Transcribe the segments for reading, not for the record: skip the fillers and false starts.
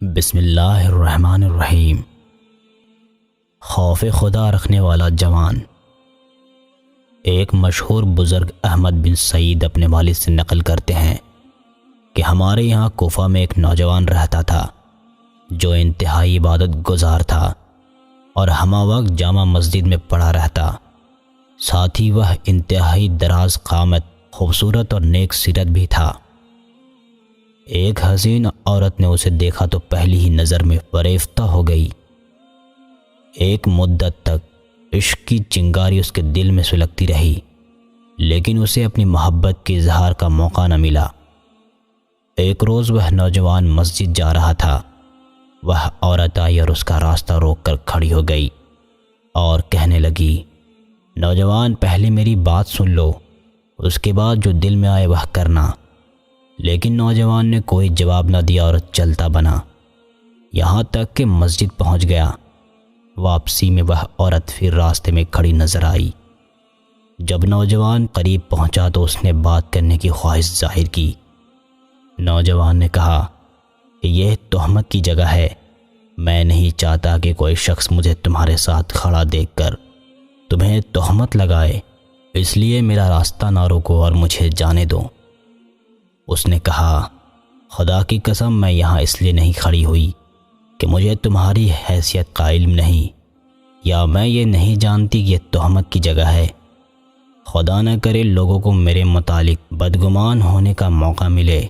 بسم اللہ الرحمن الرحیم۔ خوف خدا رکھنے والا جوان۔ ایک مشہور بزرگ احمد بن سعید اپنے والد سے نقل کرتے ہیں کہ ہمارے یہاں کوفہ میں ایک نوجوان رہتا تھا جو انتہائی عبادت گزار تھا اور ہمہ وقت جامع مسجد میں پڑھا رہتا، ساتھ ہی وہ انتہائی دراز قامت، خوبصورت اور نیک سیرت بھی تھا۔ ایک حسین عورت نے اسے دیکھا تو پہلی ہی نظر میں فریفتہ ہو گئی۔ ایک مدت تک عشق کی چنگاری اس کے دل میں سلگتی رہی، لیکن اسے اپنی محبت کے اظہار کا موقع نہ ملا۔ ایک روز وہ نوجوان مسجد جا رہا تھا، وہ عورت آئی اور اس کا راستہ روک کر کھڑی ہو گئی اور کہنے لگی، نوجوان پہلے میری بات سن لو، اس کے بعد جو دل میں آئے وہ کرنا۔ لیکن نوجوان نے کوئی جواب نہ دیا اور چلتا بنا، یہاں تک کہ مسجد پہنچ گیا۔ واپسی میں وہ عورت پھر راستے میں کھڑی نظر آئی۔ جب نوجوان قریب پہنچا تو اس نے بات کرنے کی خواہش ظاہر کی۔ نوجوان نے کہا کہ یہ تہمت کی جگہ ہے، میں نہیں چاہتا کہ کوئی شخص مجھے تمہارے ساتھ کھڑا دیکھ کر تمہیں تہمت لگائے، اس لیے میرا راستہ نہ روکو اور مجھے جانے دو۔ اس نے کہا، خدا کی قسم میں یہاں اس لیے نہیں کھڑی ہوئی کہ مجھے تمہاری حیثیت کا علم نہیں، یا میں یہ نہیں جانتی کہ یہ تہمت کی جگہ ہے۔ خدا نہ کرے لوگوں کو میرے متعلق بدگمان ہونے کا موقع ملے،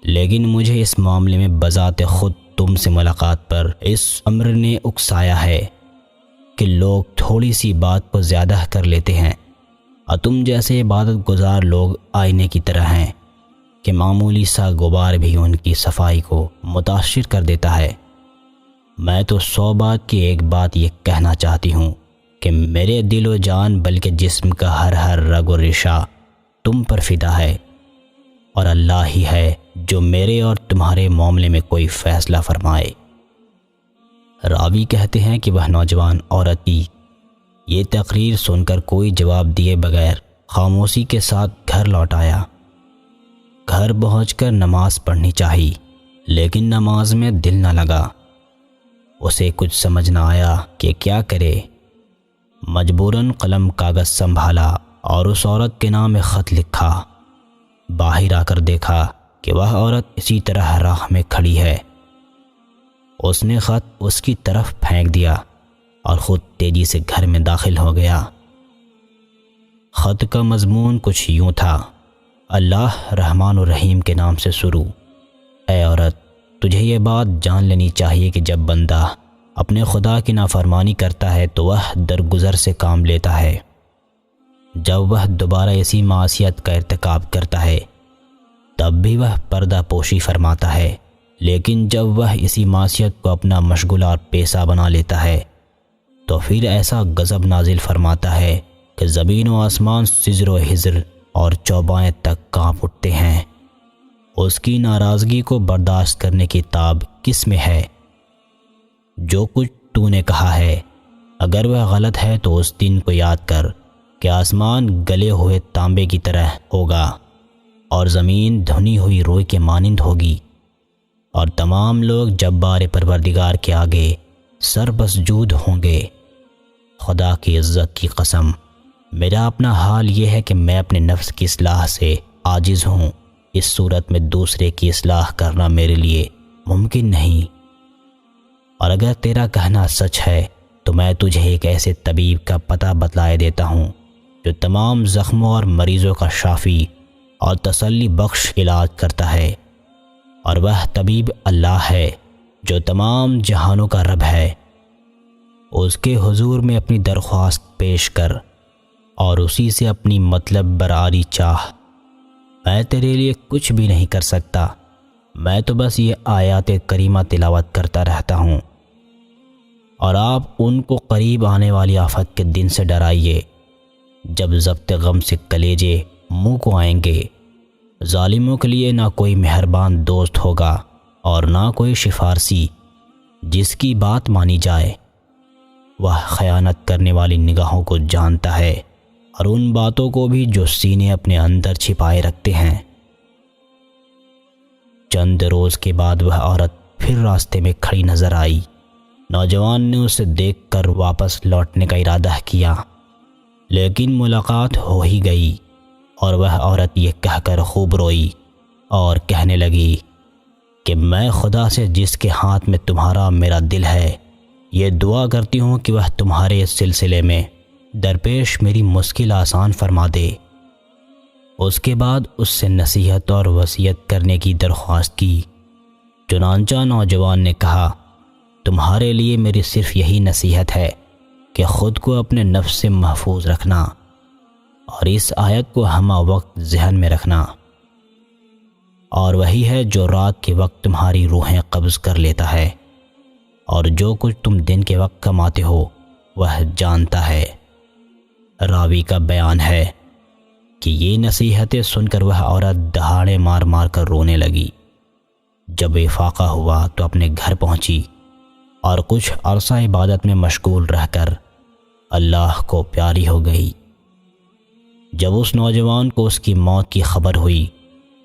لیکن مجھے اس معاملے میں بذات خود تم سے ملاقات پر اس امر نے اکسایا ہے کہ لوگ تھوڑی سی بات کو زیادہ کر لیتے ہیں، اور تم جیسے عبادت گزار لوگ آئینے کی طرح ہیں کہ معمولی سا غبار بھی ان کی صفائی کو متاثر کر دیتا ہے۔ میں تو 100 بات کی ایک بات یہ کہنا چاہتی ہوں کہ میرے دل و جان بلکہ جسم کا ہر رگ و ریشہ تم پر فدا ہے، اور اللہ ہی ہے جو میرے اور تمہارے معاملے میں کوئی فیصلہ فرمائے۔ راوی کہتے ہیں کہ وہ نوجوان عورت کی یہ تقریر سن کر کوئی جواب دیے بغیر خاموشی کے ساتھ گھر لوٹ آیا۔ گھر پہنچ کر نماز پڑھنی چاہی، لیکن نماز میں دل نہ لگا۔ اسے کچھ سمجھ نہ آیا کہ کیا کرے۔ مجبوراً قلم کاغذ سنبھالا اور اس عورت کے نام ایک خط لکھا۔ باہر آ کر دیکھا کہ وہ عورت اسی طرح راہ میں کھڑی ہے۔ اس نے خط اس کی طرف پھینک دیا اور خود تیزی سے گھر میں داخل ہو گیا۔ خط کا مضمون کچھ یوں تھا، اللہ رحمان الرحیم کے نام سے شروع۔ اے عورت، تجھے یہ بات جان لینی چاہیے کہ جب بندہ اپنے خدا کی نافرمانی کرتا ہے تو وہ درگزر سے کام لیتا ہے۔ جب وہ دوبارہ اسی معصیت کا ارتکاب کرتا ہے تب بھی وہ پردہ پوشی فرماتا ہے، لیکن جب وہ اسی معصیت کو اپنا مشغلہ اور پیشہ بنا لیتا ہے تو پھر ایسا غضب نازل فرماتا ہے کہ زمین و آسمان سجر و حجر اور چوبائیں تک کانپ اٹھتے ہیں۔ اس کی ناراضگی کو برداشت کرنے کی تاب کس میں ہے؟ جو کچھ تو نے کہا ہے اگر وہ غلط ہے تو اس دن کو یاد کر کہ آسمان گلے ہوئے تانبے کی طرح ہوگا اور زمین دھنی ہوئی روئی کے مانند ہوگی، اور تمام لوگ جبار پروردگار کے آگے سر مسجود ہوں گے۔ خدا کی عزت کی قسم، میرا اپنا حال یہ ہے کہ میں اپنے نفس کی اصلاح سے عاجز ہوں، اس صورت میں دوسرے کی اصلاح کرنا میرے لیے ممکن نہیں۔ اور اگر تیرا کہنا سچ ہے تو میں تجھے ایک ایسے طبیب کا پتہ بتلائے دیتا ہوں جو تمام زخموں اور مریضوں کا شافی اور تسلی بخش علاج کرتا ہے، اور وہ طبیب اللہ ہے جو تمام جہانوں کا رب ہے۔ اس کے حضور میں اپنی درخواست پیش کر اور اسی سے اپنی مطلب برآری چاہ۔ میں تیرے لیے کچھ بھی نہیں کر سکتا، میں تو بس یہ آیات کریمہ تلاوت کرتا رہتا ہوں۔ اور آپ ان کو قریب آنے والی آفت کے دن سے ڈرائیے جب ضبط غم سے کلیجے منہ کو آئیں گے۔ ظالموں کے لیے نہ کوئی مہربان دوست ہوگا اور نہ کوئی سفارشی جس کی بات مانی جائے۔ وہ خیانت کرنے والی نگاہوں کو جانتا ہے اور ان باتوں کو بھی جو سینے اپنے اندر چھپائے رکھتے ہیں۔ چند روز کے بعد وہ عورت پھر راستے میں کھڑی نظر آئی۔ نوجوان نے اسے دیکھ کر واپس لوٹنے کا ارادہ کیا، لیکن ملاقات ہو ہی گئی اور وہ عورت یہ کہہ کر خوب روئی اور کہنے لگی کہ میں خدا سے جس کے ہاتھ میں تمہارا میرا دل ہے یہ دعا کرتی ہوں کہ وہ تمہارے اس سلسلے میں درپیش میری مشکل آسان فرما دے۔ اس کے بعد اس سے نصیحت اور وصیت کرنے کی درخواست کی۔ چنانچہ نوجوان نے کہا، تمہارے لیے میری صرف یہی نصیحت ہے کہ خود کو اپنے نفس سے محفوظ رکھنا اور اس آیت کو ہمہ وقت ذہن میں رکھنا، اور وہی ہے جو رات کے وقت تمہاری روحیں قبض کر لیتا ہے، اور جو کچھ تم دن کے وقت کماتے ہو وہ جانتا ہے۔ راوی کا بیان ہے کہ یہ نصیحتیں سن کر وہ عورت دہاڑے مار مار کر رونے لگی۔ جب افاقہ ہوا تو اپنے گھر پہنچی اور کچھ عرصہ عبادت میں مشغول رہ کر اللہ کو پیاری ہو گئی۔ جب اس نوجوان کو اس کی موت کی خبر ہوئی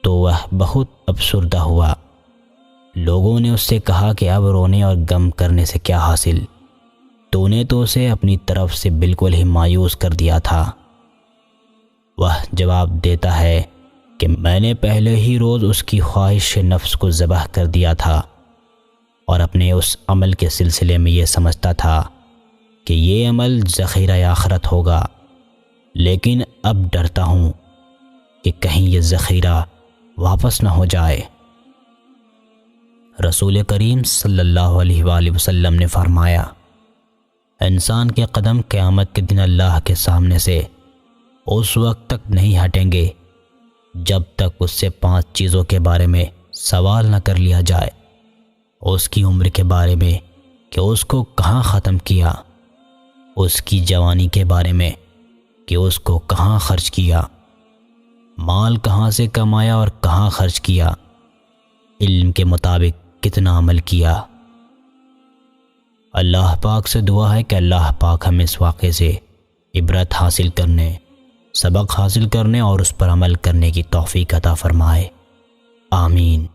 تو وہ بہت افسردہ ہوا۔ لوگوں نے اس سے کہا کہ اب رونے اور غم کرنے سے کیا حاصل، تو نے تو اسے اپنی طرف سے بالکل ہی مایوس کر دیا تھا۔ وہ جواب دیتا ہے کہ میں نے پہلے ہی روز اس کی خواہش نفس کو ذبح کر دیا تھا اور اپنے اس عمل کے سلسلے میں یہ سمجھتا تھا کہ یہ عمل ذخیرہ آخرت ہوگا، لیکن اب ڈرتا ہوں کہ کہیں یہ ذخیرہ واپس نہ ہو جائے۔ رسول کریم صلی اللہ علیہ وآلہ وسلم نے فرمایا، انسان کے قدم قیامت کے دن اللہ کے سامنے سے اس وقت تک نہیں ہٹیں گے جب تک اس سے 5 چیزوں کے بارے میں سوال نہ کر لیا جائے۔ اس کی عمر کے بارے میں کہ اس کو کہاں ختم کیا، اس کی جوانی کے بارے میں کہ اس کو کہاں خرچ کیا، مال کہاں سے کمایا اور کہاں خرچ کیا، علم کے مطابق کتنا عمل کیا۔ اللہ پاک سے دعا ہے کہ اللہ پاک ہمیں اس واقعے سے عبرت حاصل کرنے، سبق حاصل کرنے اور اس پر عمل کرنے کی توفیق عطا فرمائے۔ آمین۔